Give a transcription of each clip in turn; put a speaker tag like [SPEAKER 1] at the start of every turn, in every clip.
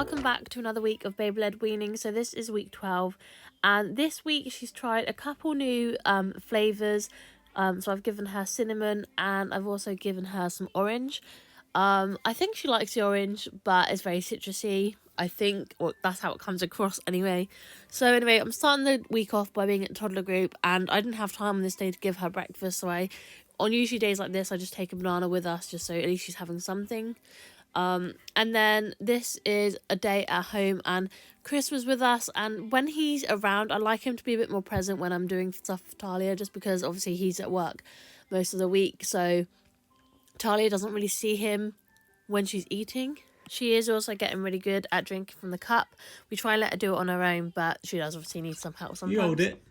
[SPEAKER 1] Welcome back to another week of baby-led weaning. So this is week 12, and this week she's tried a couple new flavours. So I've given her cinnamon and I've also given her some orange. I think she likes the orange, but it's very citrusy. I think, well, that's how it comes across anyway. So anyway, I'm starting the week off by being at toddler group, and I didn't have time on this day to give her breakfast, so on usually days like this, I just take a banana with us just so at least she's having something. And then this is a day at home, and Chris was with us, and when he's around I like him to be a bit more present when I'm doing stuff for Tahlia, just because obviously he's at work most of the week, so Tahlia doesn't really see him when she's eating. She is also getting really good at drinking from the cup. We try and let her do it on her own, but she does obviously need some help sometimes.
[SPEAKER 2] You hold it.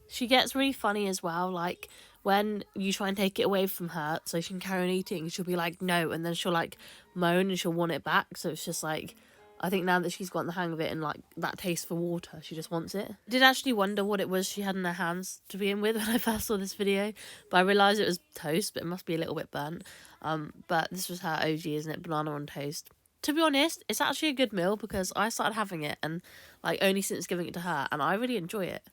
[SPEAKER 1] She gets really funny as well, like when you try and take it away from her so she can carry on eating, she'll be like, no, and then she'll like moan and she'll want it back. So it's just like, I think now that she's gotten the hang of it and like that taste for water, she just wants it. I did actually wonder what it was she had in her hands to begin with when I first saw this video, but I realised it was toast, but it must be a little bit burnt. But this was her OG, isn't it? Banana on toast. To be honest, it's actually a good meal because I started having it and like only since giving it to her, and I really enjoy it.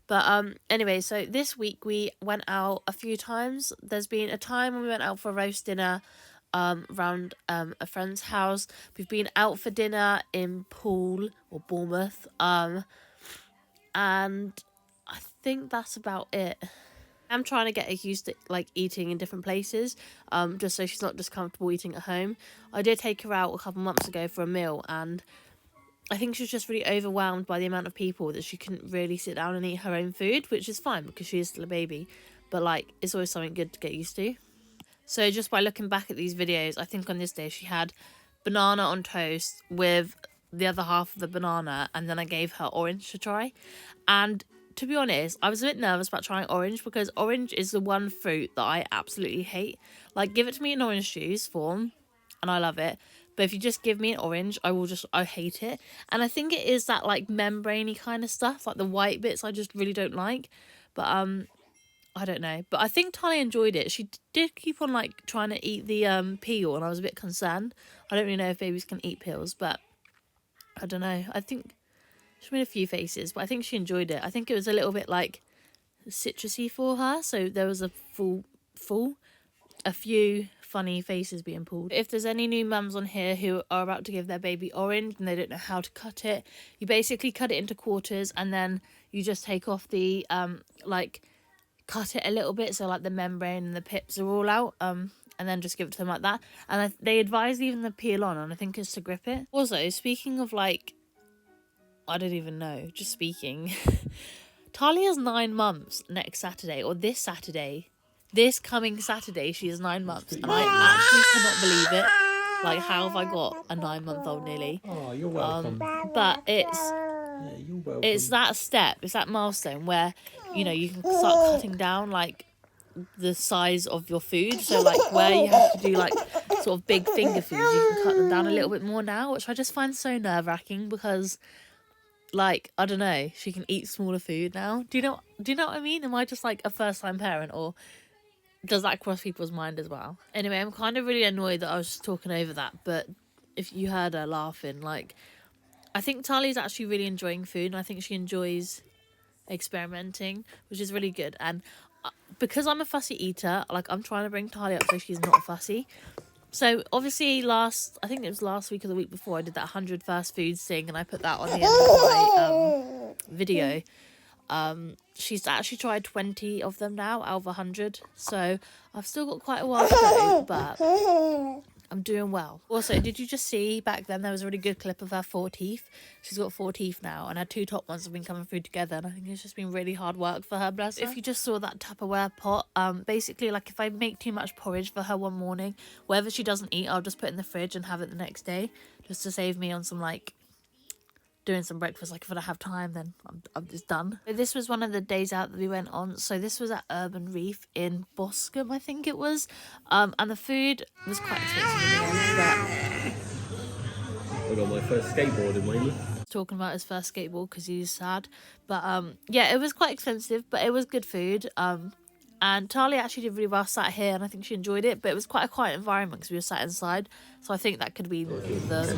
[SPEAKER 1] But anyway, so this week we went out a few times. There's been a time when we went out for a roast dinner around a friend's house. We've been out for dinner in Poole or Bournemouth, and I think that's about it. I'm trying to get her used to like eating in different places, just so she's not just comfortable eating at home. I did take her out a couple months ago for a meal, and I think she was just really overwhelmed by the amount of people that she couldn't really sit down and eat her own food, which is fine because she is still a baby, but like it's always something good to get used to. So just by looking back at these videos, I think on this day she had banana on toast with the other half of the banana, and then I gave her orange to try. And to be honest, I was a bit nervous about trying orange because orange is the one fruit that I absolutely hate. Like, give it to me in orange juice form and I love it. But if you just give me an orange, I hate it. And I think it is that like membrane-y kind of stuff, like the white bits I just really don't like. But I don't know. But I think Tahlia enjoyed it. She did keep on like trying to eat the peel, and I was a bit concerned. I don't really know if babies can eat peels, but I don't know. I think she made a few faces, but I think she enjoyed it. I think it was a little bit like citrusy for her, so there was a few funny faces being pulled. If there's any new mums on here who are about to give their baby orange and they don't know how to cut it, you basically cut it into quarters and then you just take off the like cut it a little bit so like the membrane and the pips are all out, and then just give it to them like that. And they advise leaving the peel on, and I think it's to grip it. Also, speaking of like, I don't even know, just speaking, Tahlia's 9 months next Saturday, or this Saturday. This coming Saturday, she is 9 months, and I actually cannot believe it. Like, how have I got a 9-month-old nearly?
[SPEAKER 2] Oh, you're welcome.
[SPEAKER 1] But it's that step, it's that milestone where, you know, you can start cutting down, like, the size of your food. So, like, where you have to do, like, sort of big finger foods, you can cut them down a little bit more now, which I just find so nerve-wracking because, like, I don't know, she can eat smaller food now. Do you know what I mean? Am I just, like, a first-time parent, or does that cross people's mind as well? Anyway, I'm kind of really annoyed that I was just talking over that, but if you heard her laughing, like, I think Tahlia's actually really enjoying food, and I think she enjoys experimenting, which is really good. And because I'm a fussy eater, like, I'm trying to bring Tahlia up so she's not fussy. So obviously I think it was last week or the week before, I did that 100 first foods thing, and I put that on the end of my video. She's actually tried 20 of them now out of 100, so I've still got quite a while to go, but I'm doing well. Also, did you just see back then there was a really good clip of her 4 teeth? She's got 4 teeth now, and her 2 top ones have been coming through together, and I think it's just been really hard work for her, bless her. If you just saw that Tupperware pot, basically, like, if I make too much porridge for her one morning, whatever she doesn't eat, I'll just put it in the fridge and have it the next day, just to save me on some, like, doing some breakfast. Like, if I don't have time, then I'm just done. This was one of the days out that we went on. So this was at Urban Reef in Boscombe, I think it was, and the food was quite expensive in the end, but
[SPEAKER 2] I got my first skateboard in Weaning.
[SPEAKER 1] Talking about his first skateboard because he's sad, but yeah, it was quite expensive, but it was good food, and And Tahlia actually did really well sat here, and I think she enjoyed it, but it was quite a quiet environment because we were sat inside, so I think that could be the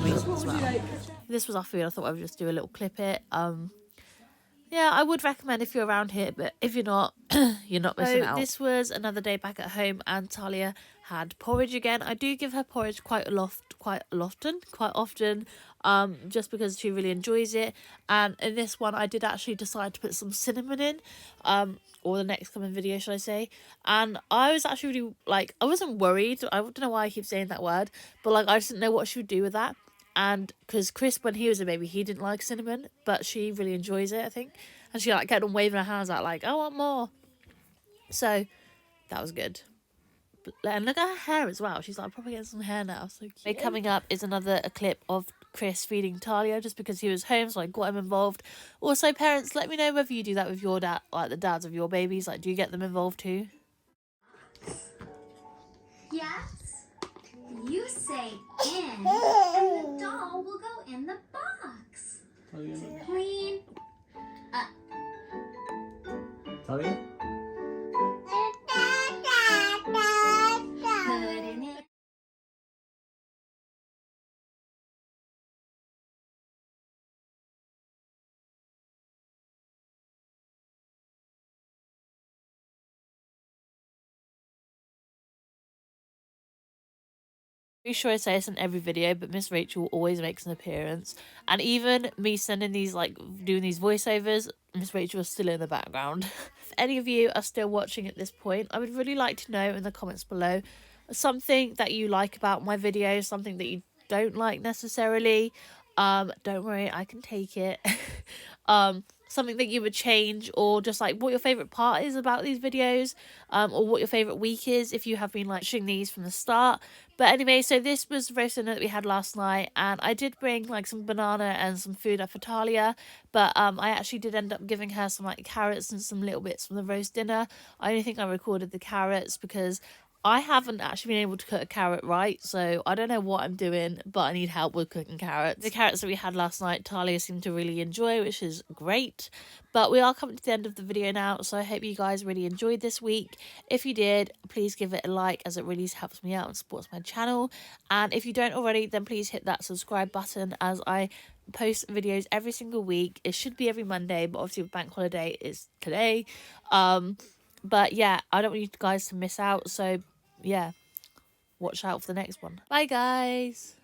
[SPEAKER 1] reason as well. This was our food. I thought I would just do a little clip it. Yeah, I would recommend if you're around here, but if you're not, you're not missing out. This was another day back at home, and Tahlia had porridge again. I do give her porridge quite often, just because she really enjoys it. And in this one, I did actually decide to put some cinnamon in, or the next coming video, should I say. And I was actually really, like, I wasn't worried. I don't know why I keep saying that word, but, like, I just didn't know what she would do with that. And because Chris, when he was a baby, he didn't like cinnamon, but she really enjoys it, I think. And she like kept on waving her hands out like, I want more. So that was good. And look at her hair as well. She's like probably getting some hair now. So cute. Coming up is another clip of Chris feeding Tahlia just because he was home, so I got him involved. Also, parents, let me know whether you do that with your dad, like the dads of your babies. Like, do you get them involved too?
[SPEAKER 3] Yes. You say in, and the doll will go in the box. Clean up.
[SPEAKER 2] Tahlia?
[SPEAKER 3] Put in it.
[SPEAKER 1] Pretty sure I say this in every video, but Miss Rachel always makes an appearance. And even me sending these, like, doing these voiceovers, Miss Rachel is still in the background. If any of you are still watching at this point, I would really like to know in the comments below something that you like about my videos, something that you don't like necessarily. Don't worry, I can take it. Something that you would change, or just like what your favorite part is about these videos, or what your favorite week is if you have been like watching these from the start. But anyway, so this was the roast dinner that we had last night, and I did bring like some banana and some food up for Tahlia, but I actually did end up giving her some like carrots and some little bits from the roast dinner. I only think I recorded the carrots because I haven't actually been able to cook a carrot right, so I don't know what I'm doing, but I need help with cooking carrots. The carrots that we had last night, Tahlia seemed to really enjoy, which is great. But we are coming to the end of the video now, so I hope you guys really enjoyed this week. If you did, please give it a like, as it really helps me out and supports my channel. And if you don't already, then please hit that subscribe button, as I post videos every single week. It should be every Monday, but obviously with bank holiday is today. But yeah, I don't want you guys to miss out, so yeah, watch out for the next one. Bye guys.